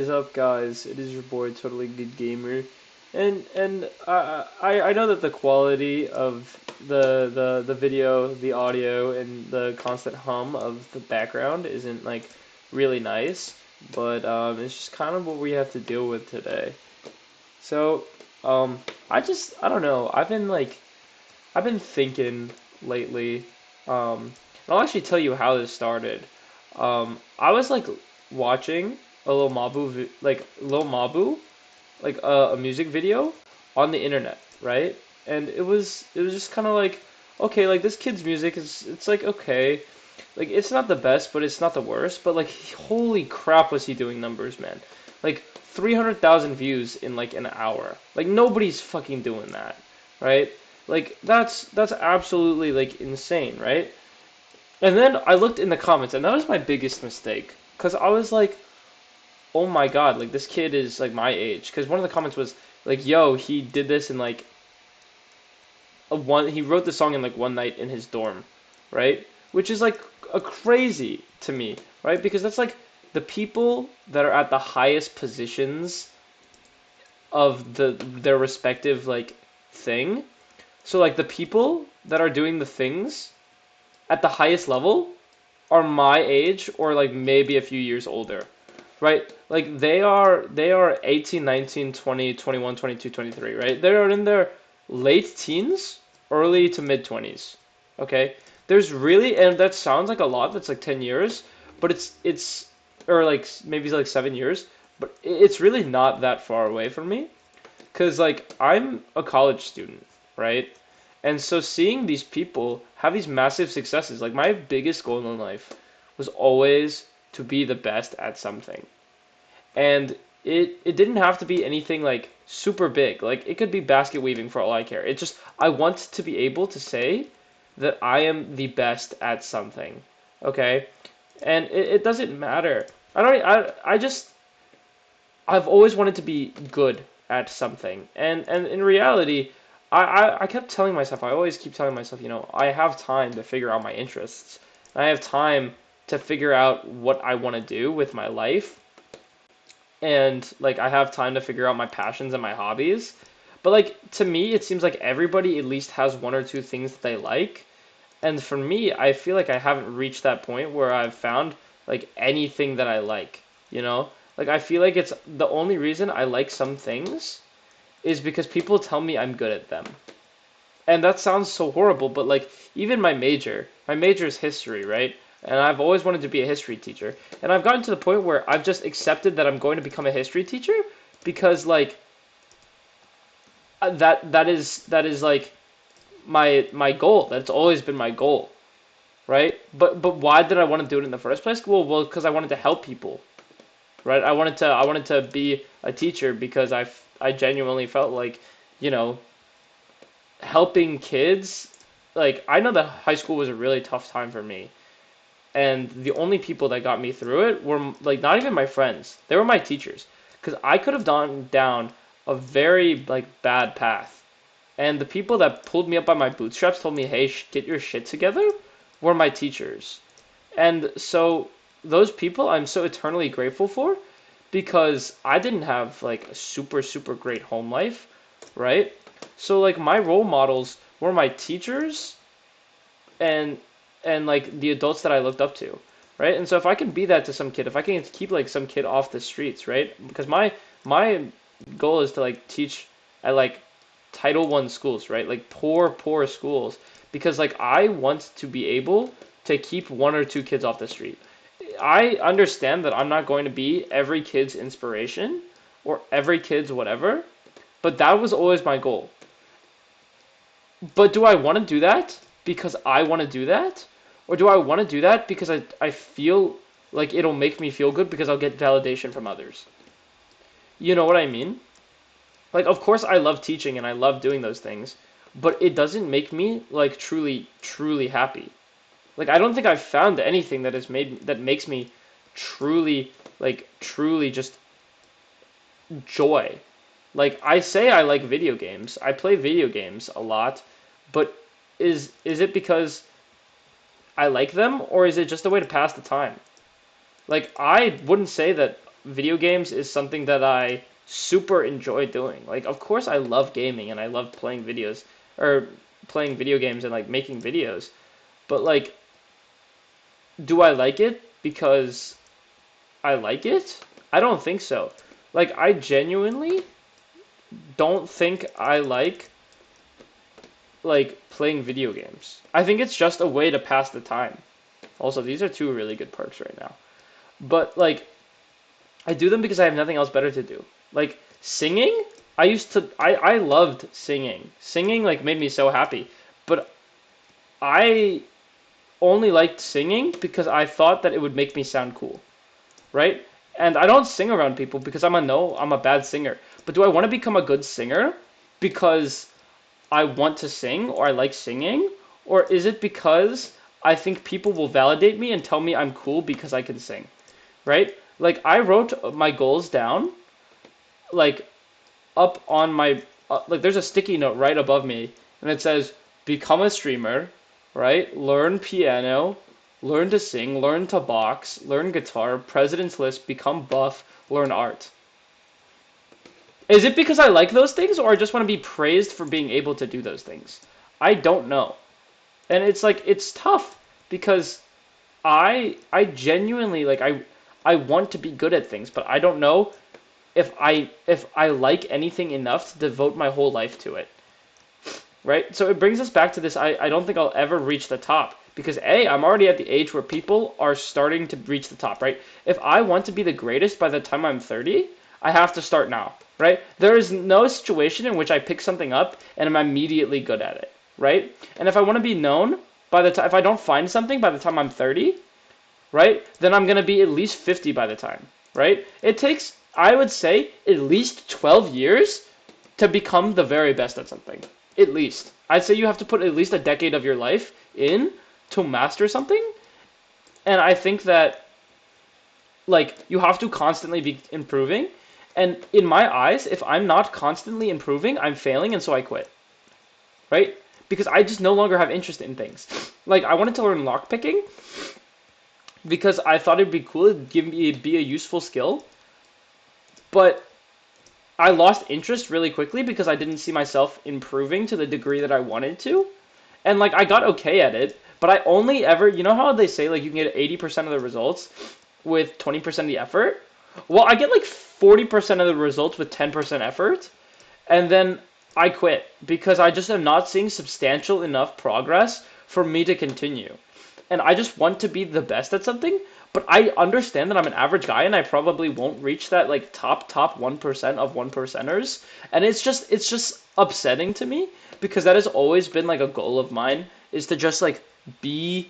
What is up, guys? It is your boy, Totally Good Gamer, and I know that the quality of the video, the audio, and the constant hum of the background isn't like really nice, but it's just kind of what we have to deal with today. So, I don't know. I've been thinking lately. And I'll actually tell you how this started. I was like watching a little Mabu, like a music video on the internet, right? And it was just kind of like, okay, like this kid's music is it's like okay, like it's not the best, but it's not the worst. But like, holy crap, was he doing numbers, man? Like 300,000 views in like an hour. Like nobody's fucking doing that, right? Like that's absolutely like insane, right? And then I looked in the comments, and that was my biggest mistake, cause I was like, oh my god, like this kid is like my age. Cause one of the comments was like, yo, he did this in like he wrote the song in like one night in his dorm, right? Which is like a crazy to me, right? Because that's like the people that are at the highest positions of their respective like thing. So like the people that are doing the things at the highest level are my age or like maybe a few years older, right? Like they are 18, 19, 20, 21, 22, 23, right? They are in their late teens, early to mid 20s. Okay? There's really, and that sounds like a lot, that's like 10 years, but it's or like maybe like 7 years, but it's really not that far away from me. Cause like I'm a college student, right? And so seeing these people have these massive successes, like my biggest goal in life was always to be the best at something. And it didn't have to be anything like super big. Like it could be basket weaving for all I care. It just I want to be able to say that I am the best at something. Okay? And it doesn't matter. I just I've always wanted to be good at something. And in reality, I kept telling myself, I always keep telling myself, I have time to figure out my interests. I have time to figure out what I want to do with my life. And like I have time to figure out my passions and my hobbies. But like to me, it seems like everybody at least has one or two things that they like. And for me, I feel like I haven't reached that point where I've found like anything that I like, you know? Like I feel like it's the only reason I like some things is because people tell me I'm good at them. And that sounds so horrible, but like even my major is history, right? And I've always wanted to be a history teacher. And I've gotten to the point where I've just accepted that I'm going to become a history teacher because like that is like my goal. That's always been my goal, right? But why did I want to do it in the first place? Well, because I wanted to help people, right? I wanted to be a teacher because I genuinely felt like, you know, helping kids. Like I know that high school was a really tough time for me, and the only people that got me through it were like not even my friends. They were my teachers, because I could have gone down a very like bad path, and the people that pulled me up by my bootstraps told me, "Hey, get your shit together," were my teachers. And so those people I'm so eternally grateful for because I didn't have like a super great home life, right? So like my role models were my teachers and like the adults that I looked up to, right? And so if I can be that to some kid, if I can keep like some kid off the streets, right? Because my goal is to like teach at like Title I schools, right? Like poor schools, because like I want to be able to keep one or two kids off the street. I understand that I'm not going to be every kid's inspiration or every kid's whatever, but that was always my goal. But do I want to do that because I want to do that? Or do I want to do that because I feel like it'll make me feel good because I'll get validation from others? You know what I mean? Like, of course, I love teaching and I love doing those things, but it doesn't make me like truly happy. Like, I don't think I've found anything that makes me truly just joy. Like, I say I like video games. I play video games a lot, but is it because I like them or is it just a way to pass the time? Like, I wouldn't say that video games is something that I super enjoy doing. Like, of course, I love gaming and I love playing videos or playing video games and like making videos. But like, do I like it because I like it? I don't think so. Like, I genuinely don't think I like playing video games. I think it's just a way to pass the time. Also, these are two really good perks right now. But like, I do them because I have nothing else better to do. Like singing, I loved singing. Singing like made me so happy. But I only liked singing because I thought that it would make me sound cool, right? And I don't sing around people because I'm a bad singer. But do I want to become a good singer because I want to sing or I like singing? Or is it because I think people will validate me and tell me I'm cool because I can sing, right? Like I wrote my goals down, like up on my, like there's a sticky note right above me and it says, become a streamer, right? Learn piano, learn to sing, learn to box, learn guitar, president's list, become buff, learn art. Is it because I like those things or I just want to be praised for being able to do those things? I don't know. And it's like it's tough because I genuinely like I want to be good at things, but I don't know if I like anything enough to devote my whole life to it. Right? So it brings us back to this I don't think I'll ever reach the top because I'm already at the age where people are starting to reach the top, right? If I want to be the greatest by the time I'm 30, I have to start now, right? There is no situation in which I pick something up and I'm immediately good at it, right? And if I want to be known by the time if I don't find something by the time I'm 30, right? Then I'm going to be at least 50 by the time, right? It takes, I would say, at least 12 years to become the very best at something. At least. I'd say you have to put at least a decade of your life in to master something. And I think that, like, you have to constantly be improving. And in my eyes, if I'm not constantly improving, I'm failing, and so I quit. Right? Because I just no longer have interest in things. Like, I wanted to learn lockpicking because I thought it'd be cool, it'd be a useful skill. But I lost interest really quickly because I didn't see myself improving to the degree that I wanted to. And like I got okay at it, but I only ever, you know how they say like you can get 80% of the results with 20% of the effort? Well, I get like 40% of the results with 10% effort, and then I quit because I just am not seeing substantial enough progress for me to continue. And I just want to be the best at something, but I understand that I'm an average guy and I probably won't reach that like top 1% of 1%ers. And it's just upsetting to me because that has always been like a goal of mine is to just like be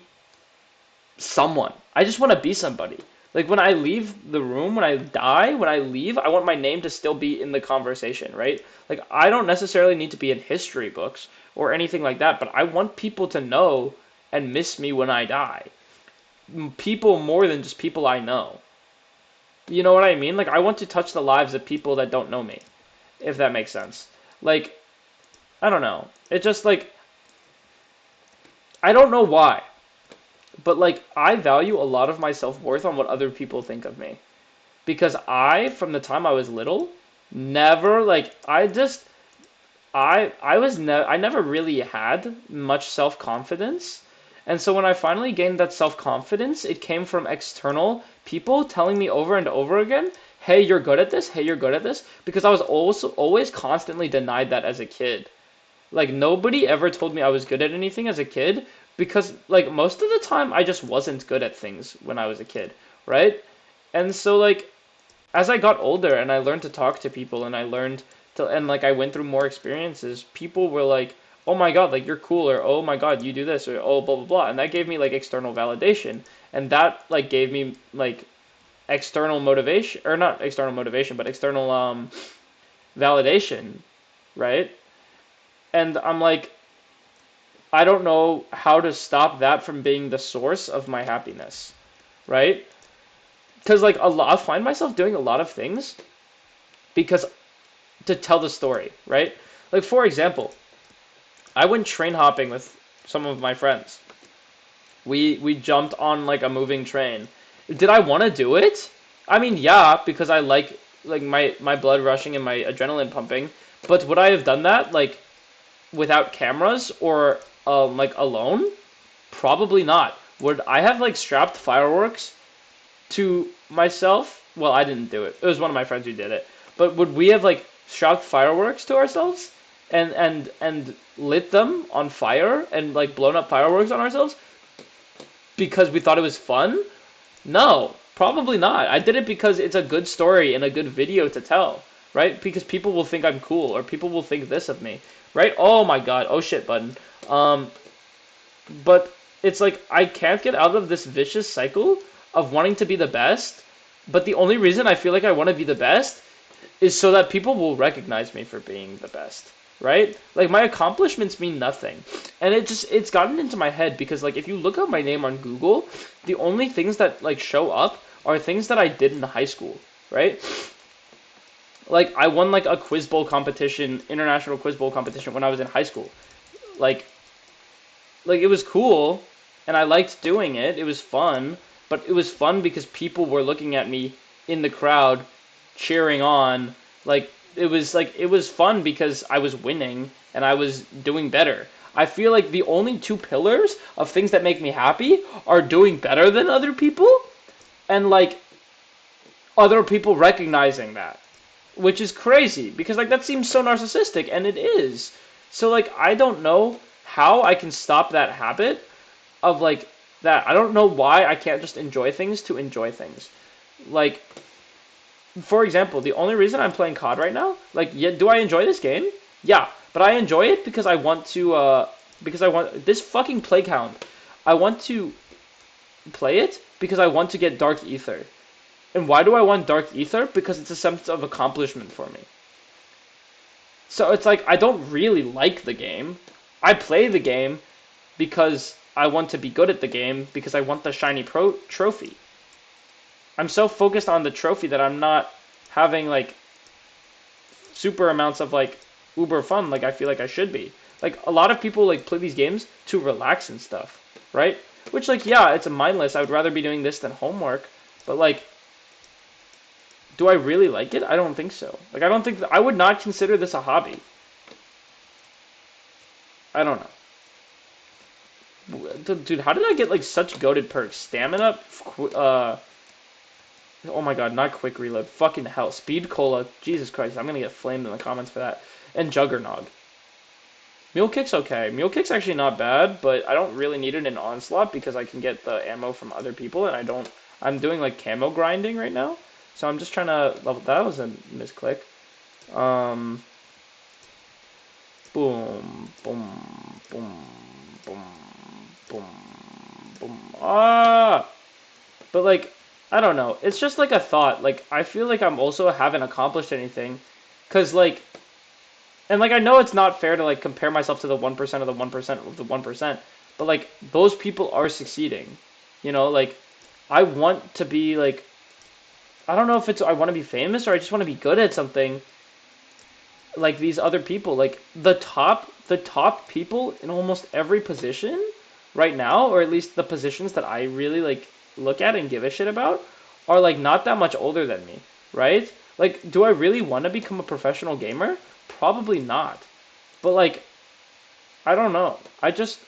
someone. I just want to be somebody. Like when I leave the room, when I die, when I leave, I want my name to still be in the conversation, right? Like I don't necessarily need to be in history books or anything like that, but I want people to know and miss me when I die. People more than just people I know. You know what I mean? Like I want to touch the lives of people that don't know me, if that makes sense. Like I don't know. It just like I don't know why. But like I value a lot of my self-worth on what other people think of me. Because from the time I was little, never like I never really had much self-confidence. And so when I finally gained that self-confidence, it came from external people telling me over and over again, "Hey, you're good at this. Hey, you're good at this." Because I was also always constantly denied that as a kid. Like nobody ever told me I was good at anything as a kid because like most of the time I just wasn't good at things when I was a kid, right? And so like as I got older and I learned to talk to people and I learned to and like I went through more experiences, people were like, "Oh my God, like you're cool," or "Oh my God, you do this," or "Oh blah blah blah," and that gave me like external validation, and that like gave me like external motivation or not external motivation, but external validation, right? And I'm like, I don't know how to stop that from being the source of my happiness, right? Because like I find myself doing a lot of things because to tell the story, right? Like for example, I went train hopping with some of my friends. We jumped on like a moving train. Did I want to do it? I mean, yeah, because I like my blood rushing and my adrenaline pumping. But would I have done that like without cameras or like alone? Probably not. Would I have like strapped fireworks to myself? Well, I didn't do it. It was one of my friends who did it. But would we have like strapped fireworks to ourselves and lit them on fire and like blown up fireworks on ourselves because we thought it was fun? No, probably not. I did it because it's a good story and a good video to tell, right? Because people will think I'm cool or people will think this of me, right? Oh my god. Oh shit, button. Um, but it's like I can't get out of this vicious cycle of wanting to be the best. But the only reason I feel like I want to be the best is so that people will recognize me for being the best, right? Like my accomplishments mean nothing. And it's gotten into my head because like if you look up my name on Google, the only things that like show up are things that I did in high school, right? Like I won like a quiz bowl competition, international quiz bowl competition when I was in high school. Like it was cool and I liked doing it. It was fun, but it was fun because people were looking at me in the crowd cheering on. Like it was fun because I was winning and I was doing better. I feel like the only two pillars of things that make me happy are doing better than other people and like other people recognizing that, which is crazy because like that seems so narcissistic and it is. So like I don't know how I can stop that habit of like that. I don't know why I can't just enjoy things to enjoy things. Like for example, the only reason I'm playing COD right now, like yeah, do I enjoy this game? Yeah, but I enjoy it because I want to because I want this fucking plague hound. I want to play it because I want to get Dark Ether. And why do I want Dark Ether? Because it's a sense of accomplishment for me. So it's like I don't really like the game. I play the game because I want to be good at the game because I want the shiny pro trophy. I'm so focused on the trophy that I'm not having like super amounts of like uber fun like I feel like I should be. Like a lot of people like play these games to relax and stuff, right? Which like yeah, it's a mindless. I would rather be doing this than homework, but like do I really like it? I don't think so. Like I don't think I would not consider this a hobby. I don't know. Dude, how did I get like such goated perks? Stamina, oh my god, not quick reload. Fucking hell. Speed cola. Jesus Christ, I'm gonna get flamed in the comments for that. And Juggernog. Mule Kick's okay. Mule Kick's actually not bad, but I don't really need it in Onslaught because I can get the ammo from other people and I don't. I'm doing like camo grinding right now. So I'm just trying to level. That was a misclick. Um. Boom, boom, boom, boom, boom, boom. Ah! But like, I don't know. It's just like a thought. Like, I feel like I'm also haven't accomplished anything. Cause like, and like I know it's not fair to like compare myself to the 1% of the 1% of the 1%. But like, those people are succeeding. You know, like, I want to be like, I don't know if it's I want to be famous or I just want to be good at something. Like these other people, like the top people in almost every position right now, or at least the positions that I really like look at and give a shit about, are like not that much older than me, right? Like, do I really want to become a professional gamer? Probably not. But like, I don't know. I just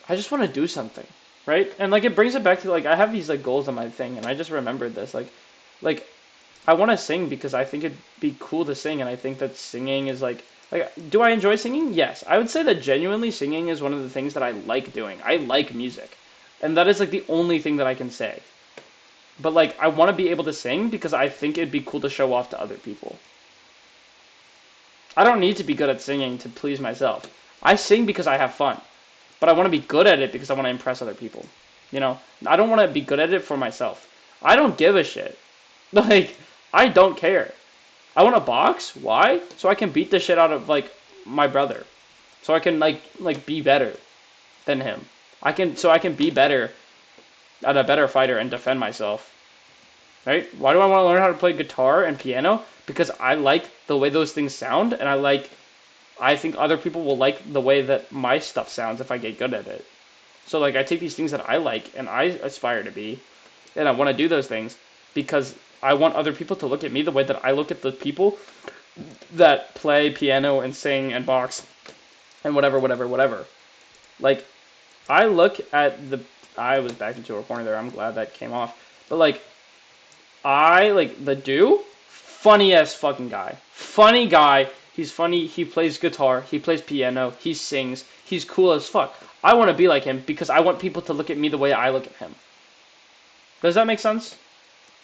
want to do something, right? And like it brings it back to like I have these like goals on my thing, and I just remembered this like I want to sing because I think it'd be cool to sing, and I think that singing is like do I enjoy singing? Yes, I would say that genuinely singing is one of the things that I like doing. I like music, and that is like the only thing that I can say. But like I want to be able to sing because I think it'd be cool to show off to other people. I don't need to be good at singing to please myself. I sing because I have fun, but I want to be good at it because I want to impress other people. You know, I don't want to be good at it for myself. I don't give a shit. Like, I don't care. I want to box. Why? So I can beat the shit out of like my brother. So I can like be better than him. I can be better at a better fighter and defend myself. Right? Why do I want to learn how to play guitar and piano? Because I like the way those things sound, and I think other people will like the way that my stuff sounds if I get good at it. So like I take these things that I like and I aspire to be, and I want to do those things. because I want other people to look at me the way that I look at the people that play piano and sing and box and whatever, whatever, whatever. Like, I look at the. I was back into a corner there. I'm glad that came off. But, like, I, like, the dude, funny ass fucking guy. Funny guy. He's funny. He plays guitar. He plays piano. He sings. He's cool as fuck. I want to be like him because I want people to look at me the way I look at him. Does that make sense?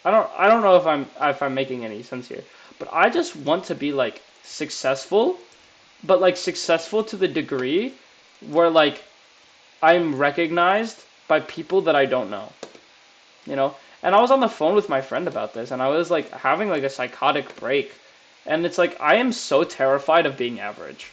I don't know if I'm making any sense here. But I just want to be like successful, but like successful to the degree where like I'm recognized by people that I don't know. You know? And I was on the phone with my friend about this, and I was like having like a psychotic break. And it's like I am so terrified of being average.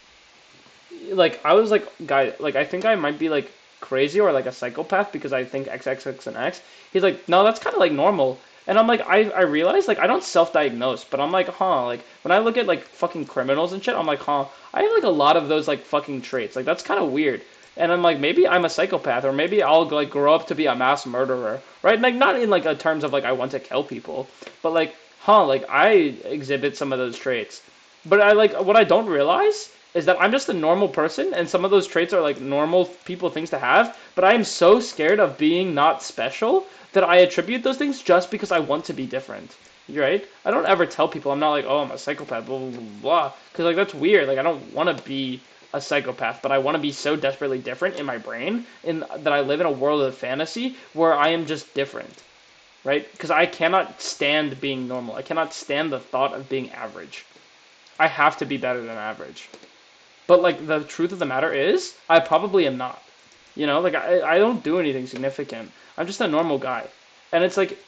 Like I was like, guy, like I think I might be like crazy or like a psychopath because I think X X X and X. He's like, no, that's kind of like normal. And I'm like, I realize like I don't self-diagnose, but I'm like, huh, like when I look at like fucking criminals and shit, I'm like, huh, I have like a lot of those like fucking traits. Like that's kind of weird. And I'm like, maybe I'm a psychopath, or maybe I'll like grow up to be a mass murderer, right? Like not in like a terms of like I want to kill people, but like, huh, like I exhibit some of those traits. But I like what I don't realize is that I'm just a normal person, and some of those traits are like normal people things to have. But I am so scared of being not special that I attribute those things just because I want to be different. Right? I don't ever tell people I'm not like, oh, I'm a psychopath, blah blah blah, blah. Because like that's weird. Like I don't want to be a psychopath, but I want to be so desperately different in my brain, in that I live in a world of fantasy where I am just different. Right? Because I cannot stand being normal. I cannot stand the thought of being average. I have to be better than average. But like the truth of the matter is, I probably am not. You know, like I don't do anything significant. I'm just a normal guy. And it's like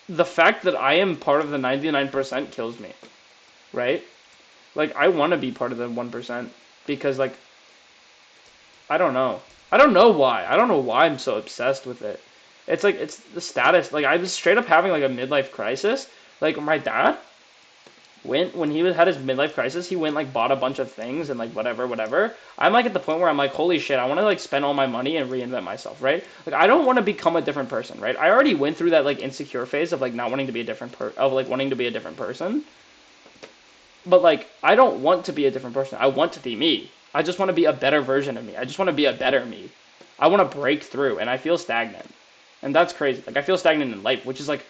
the fact that I am part of the 99% kills me. Right? Like I want to be part of the 1% because like I don't know. I don't know why. I don't know why I'm so obsessed with it. It's like it's the status. Like I was straight up having like a midlife crisis. Like my dad went when he had his midlife crisis, he went like bought a bunch of things and like whatever, whatever. I'm like at the point where I'm like, holy shit, I want to like spend all my money and reinvent myself, right? Like I don't want to become a different person, right? I already went through that like insecure phase of like not wanting to be a different of like wanting to be a different person. But like I don't want to be a different person. I want to be me. I just want to be a better version of me. I just want to be a better me. I want to break through, and I feel stagnant. And that's crazy. Like I feel stagnant in life, which is like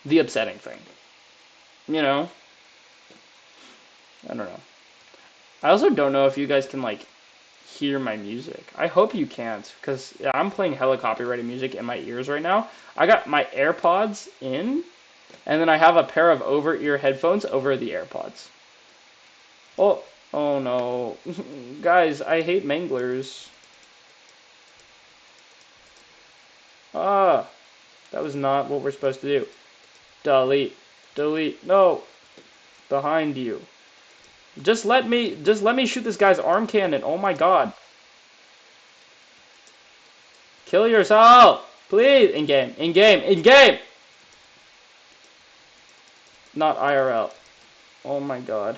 the upsetting thing. You know? I don't know. I also don't know if you guys can like hear my music. I hope you can't, because yeah, I'm playing hella copyrighted music in my ears right now. I got my AirPods in, and then I have a pair of over-ear headphones over the AirPods. Oh, oh no. Guys, I hate manglers. Ah, that was not what we're supposed to do. Delete. Delete. No. Behind you. Just let me shoot this guy's arm cannon. Oh my god. Kill yourself. Please. In game. In game. In game. Not IRL. Oh my god.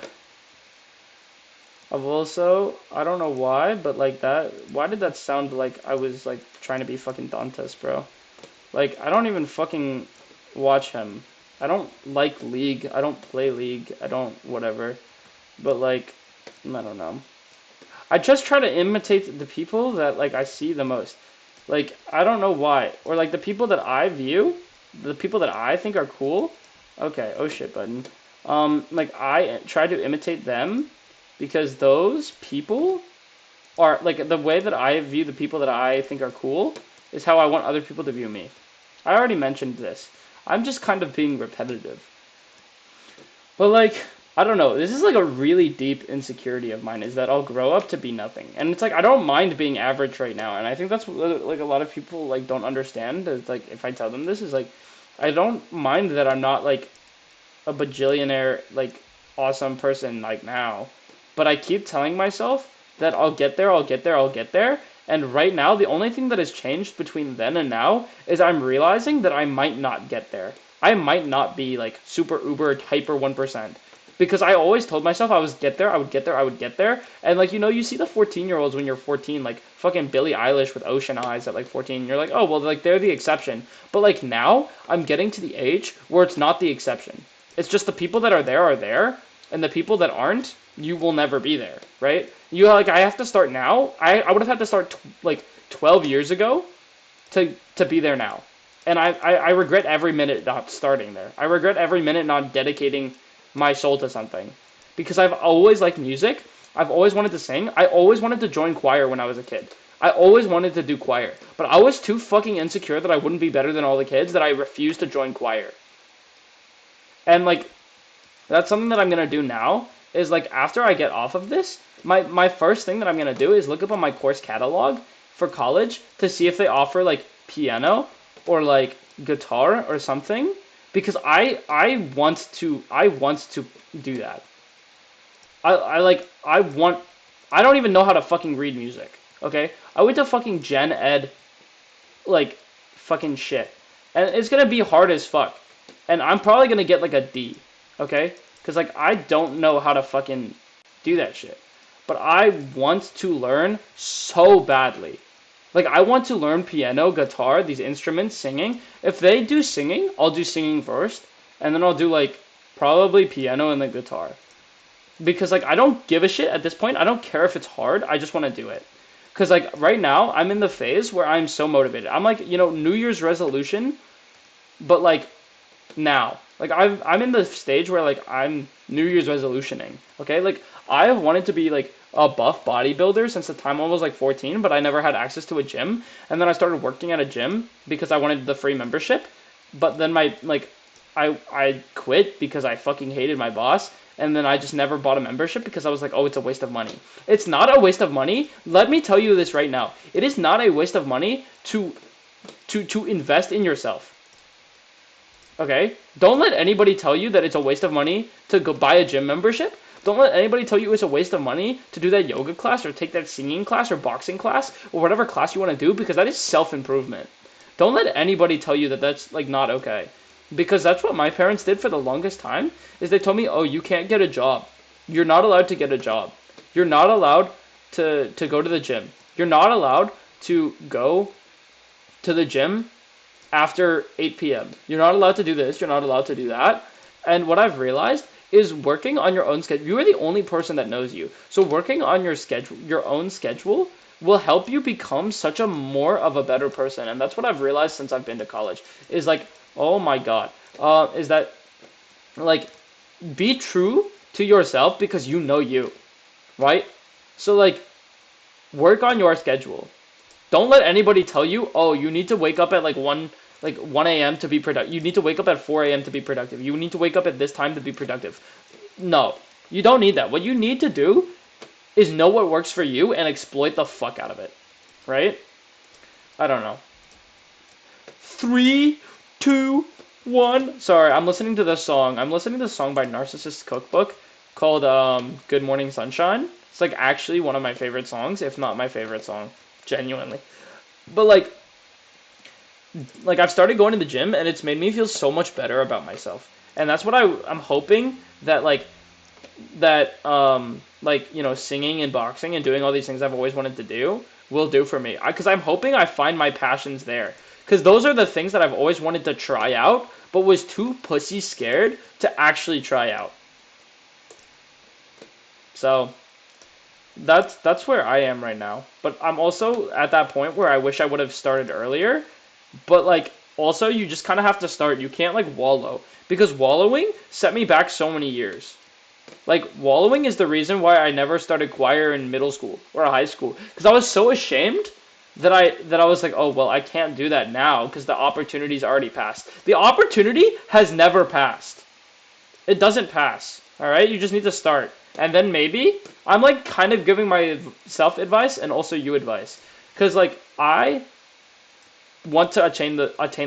I've also, I don't know why, but like that, why did that sound like I was like trying to be fucking Dantes, bro? Like, I don't even fucking watch him. I don't like League. I don't play League. I don't, whatever. But like, I don't know. I just try to imitate the people that like I see the most. Like, I don't know why. Or like the people that I view, the people that I think are cool. Okay, oh shit button. Like I try to imitate them because those people are like the way that I view the people that I think are cool is how I want other people to view me. I already mentioned this. I'm just kind of being repetitive. But like, I don't know. This is like a really deep insecurity of mine is that I'll grow up to be nothing. And it's like I don't mind being average right now. And I think that's what like a lot of people like don't understand. Is like if I tell them this is like I don't mind that I'm not like a bajillionaire like awesome person like now. But I keep telling myself that I'll get there, I'll get there, I'll get there. And right now, the only thing that has changed between then and now is I'm realizing that I might not get there. I might not be like super uber hyper 1%. because I always told myself I was get there, I would get there, I would get there. And like, you see the 14-year-olds when you're 14, like fucking Billie Eilish with ocean eyes at like 14, and you're like, oh, well, like they're the exception. But like now, I'm getting to the age where it's not the exception. It's just the people that are there, and the people that aren't, you will never be there, right? I have to start now. I would have had to start like 12 years ago to be there now. And I regret every minute not starting there. I regret every minute not dedicating my soul to something. Because I've always liked music. I've always wanted to sing. I always wanted to join choir when I was a kid. I always wanted to do choir. But I was too fucking insecure that I wouldn't be better than all the kids that I refused to join choir. And like, that's something that I'm going to do now, is like after I get off of this, my first thing that I'm going to do is look up on my course catalog for college to see if they offer like piano or like guitar or something, because I want to do that. I don't even know how to fucking read music. Okay? I went to fucking gen ed like fucking shit. And it's gonna be hard as fuck. And I'm probably gonna get like a D. Okay? Because like I don't know how to fucking do that shit. But I want to learn so badly. Like I want to learn piano, guitar, these instruments, singing. If they do singing, I'll do singing first, and then I'll do like probably piano and then guitar. Because like I don't give a shit at this point. I don't care if it's hard. I just want to do it. Because like right now I'm in the phase where I'm so motivated. I'm like, New Year's resolution, but like now. Like I'm in the stage where like I'm New Year's resolutioning. Okay? Like I have wanted to be like a buff bodybuilder since the time I was like 14, but I never had access to a gym. And then I started working at a gym because I wanted the free membership. But then I quit because I fucking hated my boss. And then I just never bought a membership because I was like, oh, it's a waste of money. It's not a waste of money. Let me tell you this right now. It is not a waste of money to invest in yourself. Okay? Don't let anybody tell you that it's a waste of money to go buy a gym membership. Don't let anybody tell you it's a waste of money to do that yoga class or take that singing class or boxing class or whatever class you want to do, because that is self-improvement. Don't let anybody tell you that that's like not okay. Because that's what my parents did for the longest time, is they told me, oh, you can't get a job. You're not allowed to get a job. You're not allowed to go to the gym. You're not allowed to go to the gym after 8 p.m. You're not allowed to do this. You're not allowed to do that. And what I've realized is working on your own schedule. You are the only person that knows you. So working on your own schedule, will help you become such a more of a better person. And that's what I've realized since I've been to college. Is like, oh my god, is that like be true to yourself because you know you, right? So like work on your schedule. Don't let anybody tell you, oh, you need to wake up at like 1 a.m. to be productive. You need to wake up at 4 a.m. to be productive. You need to wake up at this time to be productive. No, you don't need that. What you need to do is know what works for you and exploit the fuck out of it. Right? I don't know. 3, 2, 1. Sorry, I'm listening to this song. I'm listening to this song by Narcissist Cookbook called Good Morning Sunshine. It's like actually one of my favorite songs, if not my favorite song. Genuinely. But like I've started going to the gym and it's made me feel so much better about myself. And that's what I'm hoping that singing and boxing and doing all these things I've always wanted to do will do for me. Because I'm hoping I find my passions there. Because those are the things that I've always wanted to try out, but was too pussy scared to actually try out. So that's where I am right now. But I'm also at that point where I wish I would have started earlier. But like also you just kind of have to start. You can't like wallow, because wallowing set me back so many years. Like wallowing is the reason why I never started choir in middle school or high school, because I was so ashamed that I was like, oh well, I can't do that now because the opportunity's already passed. The opportunity has never passed. It doesn't pass. All right, you just need to start, and then maybe I'm like kind of giving myself advice and also you advice, because like I want to attain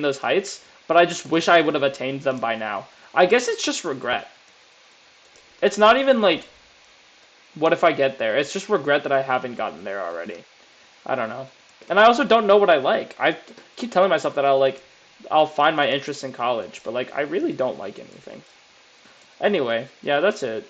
those heights, but I just wish I would have attained them by now. I guess it's just regret. It's not even like, what if I get there? It's just regret that I haven't gotten there already. I don't know. And I also don't know what I like. I keep telling myself that I'll find my interest in college, but like I really don't like anything. Anyway, yeah, that's it.